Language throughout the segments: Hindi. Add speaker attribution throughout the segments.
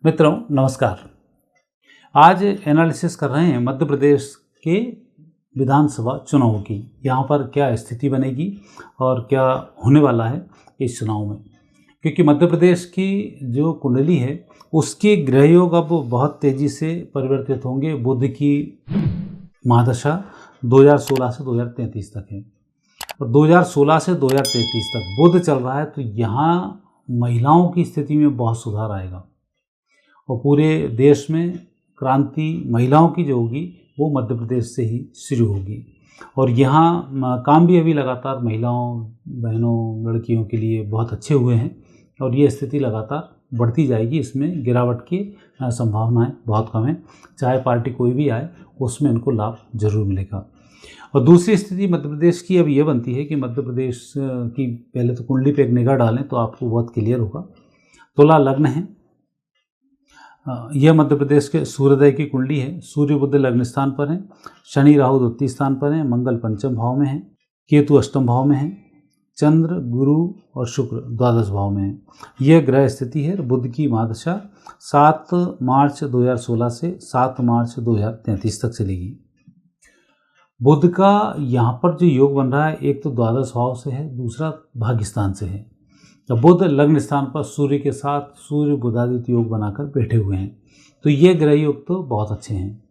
Speaker 1: मित्रों नमस्कार। आज एनालिसिस कर रहे हैं मध्य प्रदेश के विधानसभा चुनाव की। यहाँ पर क्या स्थिति बनेगी और क्या होने वाला है इस चुनाव में, क्योंकि मध्य प्रदेश की जो कुंडली है उसके ग्रहयोग अब बहुत तेज़ी से परिवर्तित होंगे। बुध की महादशा 2016 से 2033 तक है और 2016 से 2033 तक बुध चल रहा है, तो यहाँ महिलाओं की स्थिति में बहुत सुधार आएगा और पूरे देश में क्रांति महिलाओं की जो होगी वो मध्य प्रदेश से ही शुरू होगी। और यहाँ काम भी अभी लगातार महिलाओं, बहनों, लड़कियों के लिए बहुत अच्छे हुए हैं और ये स्थिति लगातार बढ़ती जाएगी। इसमें गिरावट की संभावनाएं बहुत कम है। चाहे पार्टी कोई भी आए उसमें इनको लाभ जरूर मिलेगा। और दूसरी स्थिति मध्य प्रदेश की अब ये बनती है कि मध्य प्रदेश की पहले तो कुंडली पे एक निगाह डालें तो आपको बहुत क्लियर होगा। तुला लग्न है, यह मध्य प्रदेश के सूर्योदय की कुंडली है। सूर्य बुध लग्न स्थान पर है, शनि राहु द्वितीय स्थान पर है, मंगल पंचम भाव में है, केतु अष्टम भाव में है, चंद्र गुरु और शुक्र द्वादश भाव में है। यह ग्रह स्थिति है। बुध की महादशा 7 मार्च 2016 से 7 मार्च 2033 तक चलेगी। बुध का यहाँ पर जो योग बन रहा है, एक तो द्वादश भाव से है, दूसरा भाग्य स्थान से है। तो बुध लग्न स्थान पर सूर्य के साथ सूर्य बुधादित्य योग बनाकर बैठे हुए हैं, तो ये ग्रह योग तो बहुत अच्छे हैं।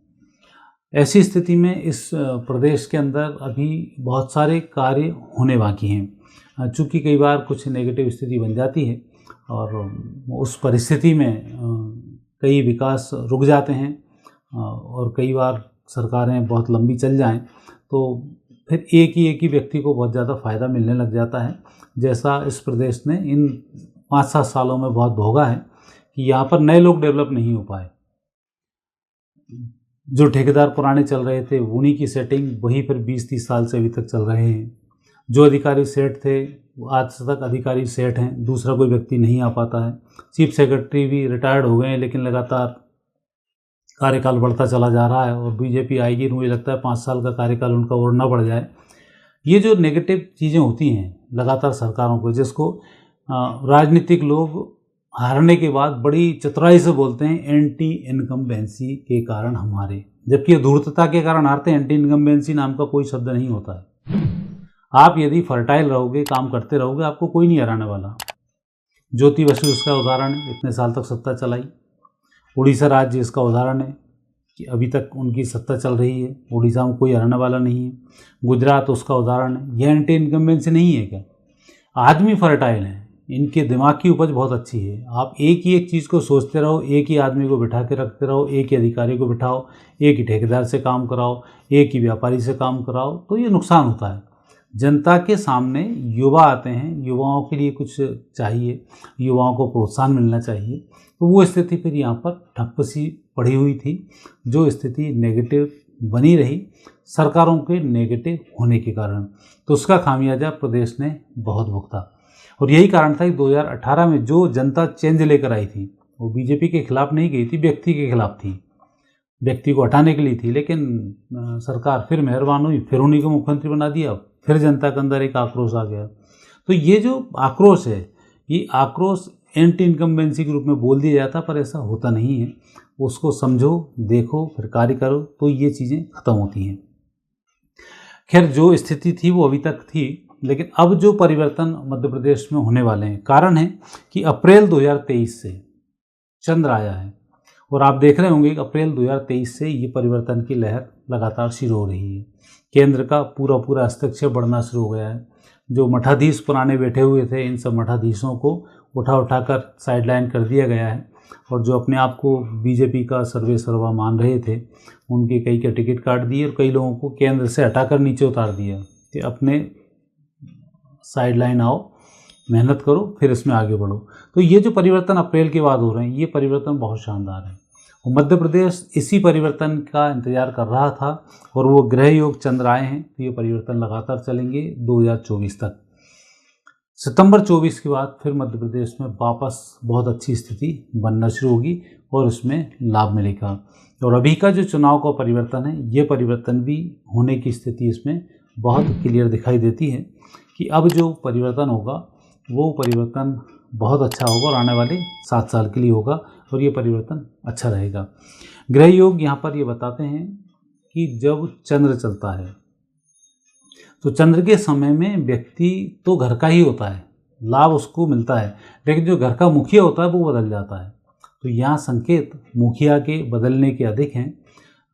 Speaker 1: ऐसी स्थिति में इस प्रदेश के अंदर अभी बहुत सारे कार्य होने बाकी हैं। चूँकि कई बार कुछ नेगेटिव स्थिति बन जाती है और उस परिस्थिति में कई विकास रुक जाते हैं और कई बार सरकारें बहुत लंबी चल जाएं तो फिर एक ही व्यक्ति को बहुत ज़्यादा फ़ायदा मिलने लग जाता है, जैसा इस प्रदेश ने इन 5-7 सालों में बहुत भोगा है कि यहाँ पर नए लोग डेवलप नहीं हो पाए। जो ठेकेदार पुराने चल रहे थे उन्हीं की सेटिंग वही फिर 20-30 साल से अभी तक चल रहे हैं। जो अधिकारी सेठ थे आज तक अधिकारी सेठ हैं, दूसरा कोई व्यक्ति नहीं आ पाता है। चीफ सेक्रेटरी भी रिटायर्ड हो गए हैं, लेकिन लगातार कार्यकाल बढ़ता चला जा रहा है और बीजेपी आएगी, मुझे लगता है 5 साल का कार्यकाल उनका और ना बढ़ जाए। ये जो नेगेटिव चीज़ें होती हैं लगातार सरकारों को, जिसको राजनीतिक लोग हारने के बाद बड़ी चतुराई से बोलते हैं एंटी इनकम्बेंसी के कारण हमारे, जबकि धूर्तता के कारण हारते हैं। एंटी इनकम्बेंसी नाम का कोई शब्द नहीं होता है। आप यदि फर्टाइल रहोगे, काम करते रहोगे, आपको कोई नहीं हराने वाला। ज्योति बसु इसका उदाहरण है, इतने साल तक सत्ता चलाई। उड़ीसा राज्य इसका उदाहरण है कि अभी तक उनकी सत्ता चल रही है, उड़ीसा में कोई हराने वाला नहीं है। गुजरात उसका उदाहरण है। यह एंटी इनकम्बेंसी नहीं है क्या? आदमी फर्टाइल हैं, इनके दिमाग की उपज बहुत अच्छी है। आप एक ही एक चीज़ को सोचते रहो, एक ही आदमी को बिठा के रखते रहो, एक ही अधिकारी को बिठाओ, एक ही ठेकेदार से काम कराओ, एक ही व्यापारी से काम कराओ, तो ये नुकसान होता है। जनता के सामने युवा आते हैं, युवाओं के लिए कुछ चाहिए, युवाओं को प्रोत्साहन मिलना चाहिए, तो वो स्थिति फिर यहाँ पर ठप्प सी पड़ी हुई थी। जो स्थिति नेगेटिव बनी रही सरकारों के नेगेटिव होने के कारण, तो उसका खामियाजा प्रदेश ने बहुत भुगता। और यही कारण था कि 2018 में जो जनता चेंज लेकर आई थी वो बीजेपी के खिलाफ नहीं गई थी, व्यक्ति के खिलाफ थी, व्यक्ति को हटाने के लिए थी। लेकिन सरकार फिर मेहरबान हुई, फिर उन्हीं को मुख्यमंत्री बना दिया, फिर जनता के अंदर एक आक्रोश आ गया। तो ये जो आक्रोश है, ये आक्रोश एंटी इनकम्बेंसी के रूप में बोल दिया जाता, पर ऐसा होता नहीं है। उसको समझो, देखो, फिर कार्य करो, तो ये चीज़ें खत्म होती हैं। खैर, जो स्थिति थी वो अभी तक थी, लेकिन अब जो परिवर्तन मध्य प्रदेश में होने वाले हैं, कारण है कि अप्रैल 2023 से चंद्र आया है और आप देख रहे होंगे कि अप्रैल 2023 से ये परिवर्तन की लहर लगातार शुरू हो रही है। केंद्र का पूरा हस्तक्षेप बढ़ना शुरू हो गया है। जो मठाधीश पुराने बैठे हुए थे, इन सब मठाधीशों को उठा कर साइडलाइन कर दिया गया है और जो अपने आप को बीजेपी का सर्वे सर्वा मान रहे थे, उनके कई के टिकट काट दिए और कई लोगों को केंद्र से हटाकर नीचे उतार दिया कि अपने साइडलाइन आओ, मेहनत करो, फिर इसमें आगे बढ़ो। तो ये जो परिवर्तन अप्रैल के बाद हो रहे हैं, ये परिवर्तन बहुत शानदार है और मध्य प्रदेश इसी परिवर्तन का इंतजार कर रहा था और वो ग्रह योग चंद्र आए हैं, तो ये परिवर्तन लगातार चलेंगे 2024 तक। सितंबर 24 के बाद फिर मध्य प्रदेश में वापस बहुत अच्छी स्थिति बनना शुरू होगी और उसमें लाभ मिलेगा। और अभी का जो चुनाव का परिवर्तन है, ये परिवर्तन भी होने की स्थिति इसमें बहुत क्लियर दिखाई देती है कि अब जो परिवर्तन होगा वो परिवर्तन बहुत अच्छा होगा और आने वाले 7 साल के लिए होगा और ये परिवर्तन अच्छा रहेगा। ग्रह योग यहाँ पर ये बताते हैं कि जब चंद्र चलता है तो चंद्र के समय में व्यक्ति तो घर का ही होता है, लाभ उसको मिलता है, लेकिन जो घर का मुखिया होता है वो बदल जाता है। तो यहाँ संकेत मुखिया के बदलने के अधिक हैं,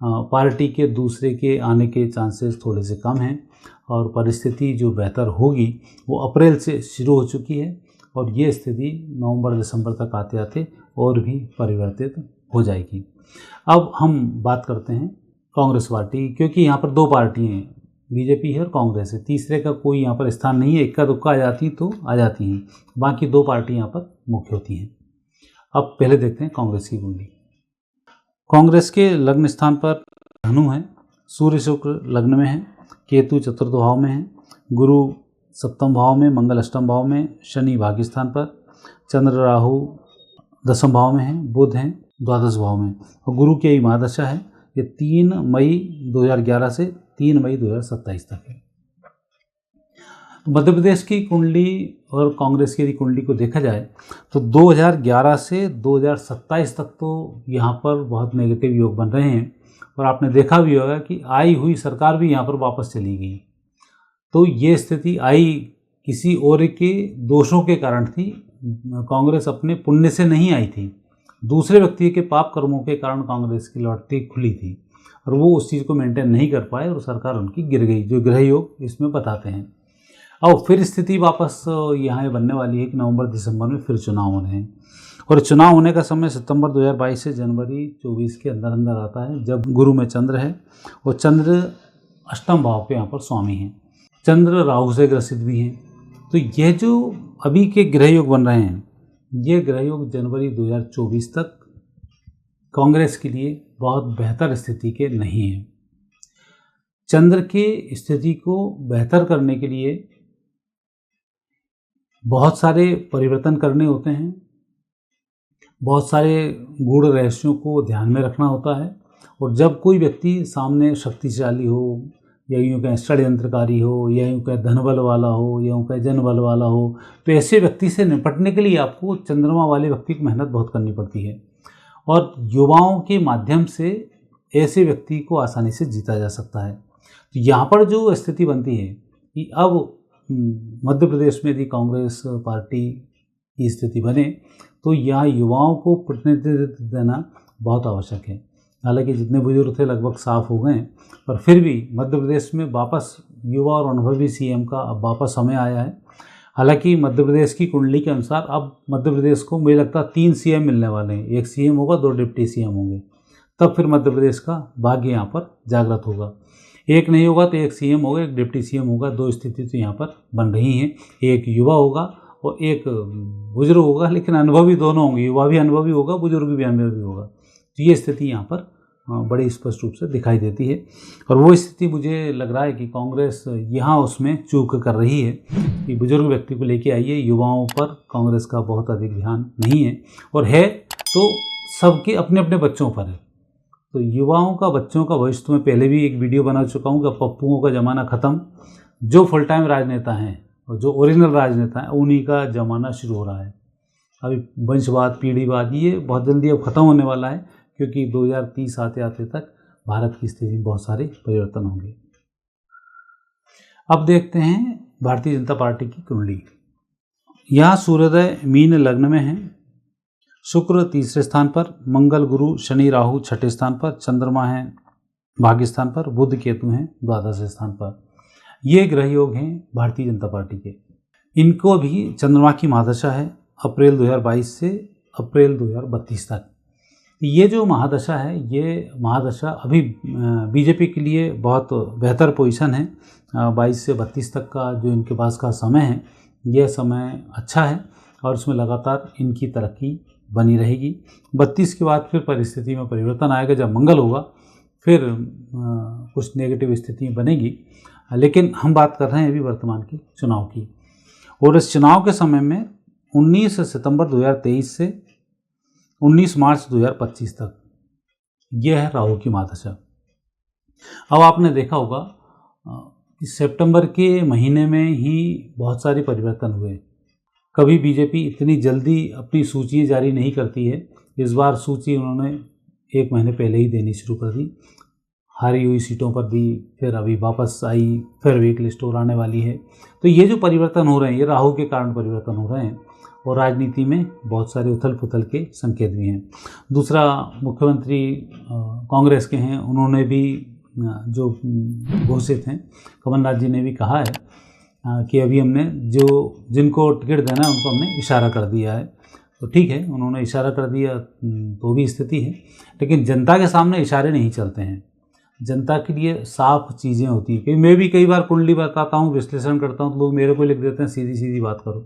Speaker 1: पार्टी के दूसरे के आने के चांसेस थोड़े से कम हैं और परिस्थिति जो बेहतर होगी वो अप्रैल से शुरू हो चुकी है और ये स्थिति नवंबर दिसंबर तक आते आते और भी परिवर्तित हो जाएगी। अब हम बात करते हैं कांग्रेस पार्टी, क्योंकि यहाँ पर 2 पार्टी हैं, बीजेपी है और कांग्रेस है, तीसरे का कोई यहाँ पर स्थान नहीं है। इक्का दुक्का आ जाती तो आ जाती हैं, बाकी 2 पार्टी यहाँ पर मुख्य होती हैं। अब पहले देखते हैं कांग्रेस की कुंडली। कांग्रेस के लग्न स्थान पर धनु है, सूर्य शुक्र लग्न में है, केतु चतुर्थ भाव में है, गुरु सप्तम भाव में, मंगल अष्टम भाव में, शनि भाग्य स्थान पर, चंद्र राहु दसम भाव में है, बुध हैं द्वादश भाव में और गुरु की महादशा है। ये 3 मई 2011 से 3 मई 2027 तक है। मध्य प्रदेश की कुंडली और कांग्रेस की यदि कुंडली को देखा जाए तो 2011 से 2027 तक तो यहाँ पर बहुत नेगेटिव योग बन रहे हैं और आपने देखा भी होगा कि आई हुई सरकार भी यहाँ पर वापस चली गई। तो ये स्थिति आई किसी और के दोषों के कारण थी, कांग्रेस अपने पुण्य से नहीं आई थी, दूसरे व्यक्ति के पाप कर्मों के कारण कांग्रेस की लॉटरी खुली थी और वो उस चीज़ को मेंटेन नहीं कर पाए और सरकार उनकी गिर गई, जो ग्रह योग इसमें बताते हैं। अब फिर स्थिति वापस यहाँ बनने वाली है कि नवंबर दिसंबर में फिर चुनाव होने हैं और चुनाव होने का समय सितंबर 2022 से जनवरी 24 के अंदर अंदर आता है, जब गुरु में चंद्र है और चंद्र अष्टम भाव पे यहाँ पर स्वामी हैं, चंद्र राहु से ग्रसित भी हैं। तो यह जो अभी के ग्रह योग बन रहे हैं, ये ग्रह योग जनवरी 2024 तक कांग्रेस के लिए बहुत बेहतर स्थिति के नहीं हैं। चंद्र के स्थिति को बेहतर करने के लिए बहुत सारे परिवर्तन करने होते हैं, बहुत सारे गूढ़ रहस्यों को ध्यान में रखना होता है और जब कोई व्यक्ति सामने शक्तिशाली हो या यूँ कहें षड्यंत्रकारी हो या यूँ कहें धनबल वाला हो या यूँ कहें जनबल वाला हो, तो ऐसे व्यक्ति से निपटने के लिए आपको चंद्रमा वाले व्यक्ति की मेहनत बहुत करनी पड़ती है और युवाओं के माध्यम से ऐसे व्यक्ति को आसानी से जीता जा सकता है। तो यहाँ पर जो स्थिति बनती है कि अब मध्य प्रदेश में यदि कांग्रेस पार्टी की स्थिति बने तो यहाँ युवाओं को प्रतिनिधित्व देना बहुत आवश्यक है। हालांकि जितने बुजुर्ग थे लगभग साफ हो गए, पर फिर भी मध्य प्रदेश में वापस युवा और अनुभवी सीएम का अब वापस समय आया है। हालांकि मध्य प्रदेश की कुंडली के अनुसार अब मध्य प्रदेश को मुझे लगता है 3 सीएम मिलने वाले हैं, 1 सीएम होगा, 2 डिप्टी सीएम होंगे, तब फिर मध्य प्रदेश का भाग्य यहाँ पर जागृत होगा। 1 नहीं होगा तो 1 सीएम होगा, 1 डिप्टी सीएम होगा, 2 स्थिति तो यहाँ पर बन रही हैं। 1 युवा होगा और 1 बुजुर्ग होगा, लेकिन अनुभवी दोनों होंगे, युवा भी अनुभवी होगा, बुजुर्ग भी अनुभवी होगा। तो ये स्थिति यहाँ पर बड़ी स्पष्ट रूप से दिखाई देती है और वो स्थिति मुझे लग रहा है कि कांग्रेस यहाँ उसमें चूक कर रही है कि बुजुर्ग व्यक्ति को लेके आइए, युवाओं पर कांग्रेस का बहुत अधिक ध्यान नहीं है और है तो सबके अपने अपने बच्चों पर है। तो युवाओं का, बच्चों का भविष्य तो मैं पहले भी एक वीडियो बना चुका हूँ कि पप्पुओं का ज़माना ख़त्म, जो फुल टाइम राजनेता हैं और जो ओरिजिनल राजनेता हैं उन्हीं का ज़माना शुरू हो रहा है। अभी वंशवाद, पीढ़ीवाद ये बहुत जल्दी अब ख़त्म होने वाला है, क्योंकि 2030 आते आते तक भारत की स्थिति में बहुत सारे परिवर्तन होंगे। अब देखते हैं भारतीय जनता पार्टी की कुंडली। यहाँ सूर्योदय मीन लग्न में है, शुक्र तीसरे स्थान पर, मंगल गुरु शनि राहु छठे स्थान पर, चंद्रमा है भाग्य स्थान पर, बुध केतु हैं द्वादश स्थान पर। ये ग्रह योग हैं भारतीय जनता पार्टी के। इनको भी चंद्रमा की महादशा है अप्रैल 2022 से अप्रैल 2032 तक। ये जो महादशा है, ये महादशा अभी बीजेपी के लिए बहुत बेहतर पोजीशन है। 22 से 32 तक का जो इनके पास का समय है, यह समय अच्छा है और उसमें लगातार इनकी तरक्की बनी रहेगी। 32 के बाद फिर परिस्थिति में परिवर्तन आएगा, जब मंगल होगा फिर कुछ नेगेटिव स्थिति बनेगी। लेकिन हम बात कर रहे हैं अभी वर्तमान के चुनाव की, और इस चुनाव के समय में 19 सितंबर 2023 से 19 मार्च 2025 तक यह है राहु की महादशा। अब आपने देखा होगा कि सितंबर के महीने में ही बहुत सारे परिवर्तन हुए। कभी बीजेपी इतनी जल्दी अपनी सूची जारी नहीं करती है। इस बार सूची उन्होंने 1 महीने पहले ही देनी शुरू कर दी, हारी हुई सीटों पर दी, फिर अभी वापस आई, फिर एक लिस्ट और आने वाली है। तो ये जो परिवर्तन हो रहे हैं, ये राहु के कारण परिवर्तन हो रहे हैं और राजनीति में बहुत सारे उथल पुथल के संकेत भी हैं। दूसरा, मुख्यमंत्री कांग्रेस के हैं, उन्होंने भी जो घोषित हैं, कमलनाथ जी ने भी कहा है कि अभी हमने जिनको टिकट देना है उनको हमने इशारा कर दिया है। तो ठीक है, उन्होंने इशारा कर दिया तो भी स्थिति है, लेकिन जनता के सामने इशारे नहीं चलते हैं। जनता के लिए साफ चीज़ें होती हैं। क्योंकि मैं भी कई बार कुंडली बताता हूँ, विश्लेषण करता हूँ, तो लोग मेरे को लिख देते हैं सीधी सीधी बात करो।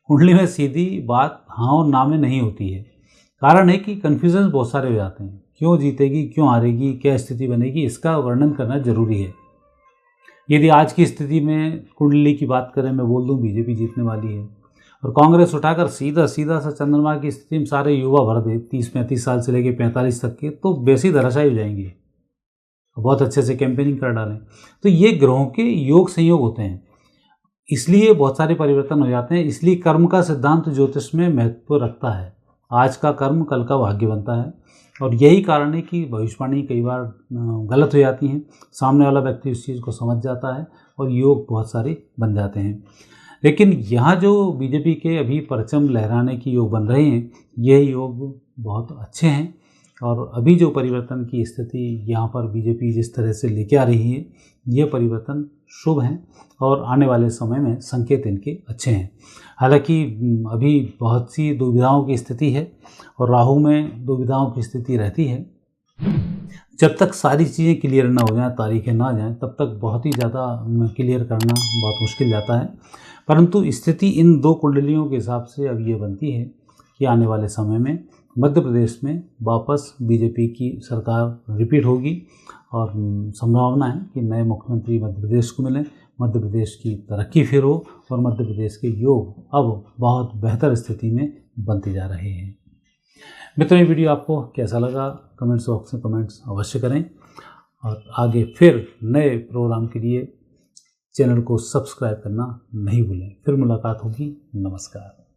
Speaker 1: कुंडली में सीधी बात हाँ और ना में नहीं होती है। कारण है कि कन्फ्यूजन बहुत सारे हो जाते हैं। क्यों जीतेगी, क्यों हारेगी, क्या स्थिति बनेगी, इसका वर्णन करना जरूरी है। यदि आज की स्थिति में कुंडली की बात करें, मैं बोल दूं बीजेपी जीतने वाली है और कांग्रेस उठाकर सीधा सा चंद्रमा की स्थिति में सारे युवा भर दे, 30-35 साल से लेकर 45 तक के, तो वैसी धराशायी हो जाएंगे। बहुत अच्छे से कैंपेनिंग कर डालें। तो ये ग्रहों के योग संयोग होते हैं, इसलिए बहुत सारे परिवर्तन हो जाते हैं। इसलिए कर्म का सिद्धांत ज्योतिष में महत्व रखता है। आज का कर्म कल का भाग्य बनता है और यही कारण है कि भविष्यवाणी कई बार गलत हो जाती हैं। सामने वाला व्यक्ति उस चीज़ को समझ जाता है और योग बहुत सारे बन जाते हैं। लेकिन यहाँ जो बीजेपी के अभी परचम लहराने की योग बन रहे हैं, ये योग बहुत अच्छे हैं और अभी जो परिवर्तन की स्थिति यहाँ पर बीजेपी जिस तरह से लेके आ रही है, ये परिवर्तन शुभ हैं और आने वाले समय में संकेत इनके अच्छे हैं। हालांकि अभी बहुत सी दुविधाओं की स्थिति है और राहु में दुविधाओं की स्थिति रहती है। जब तक सारी चीज़ें क्लियर ना हो जाएं, तारीखें ना जाएं, तब तक बहुत ही ज़्यादा क्लियर करना बहुत मुश्किल जाता है। परंतु स्थिति इन 2 कुंडलियों के हिसाब से अब ये बनती है कि आने वाले समय में मध्य प्रदेश में वापस बीजेपी की सरकार रिपीट होगी और संभावना है कि नए मुख्यमंत्री मध्य प्रदेश को मिलें, मध्य प्रदेश की तरक्की फिर हो और मध्य प्रदेश के योग अब बहुत बेहतर स्थिति में बनते जा रहे हैं। मित्रों, ये वीडियो आपको कैसा लगा कमेंट्स बॉक्स में कमेंट्स अवश्य करें और आगे फिर नए प्रोग्राम के लिए चैनल को सब्सक्राइब करना नहीं भूलें। फिर मुलाकात होगी। नमस्कार।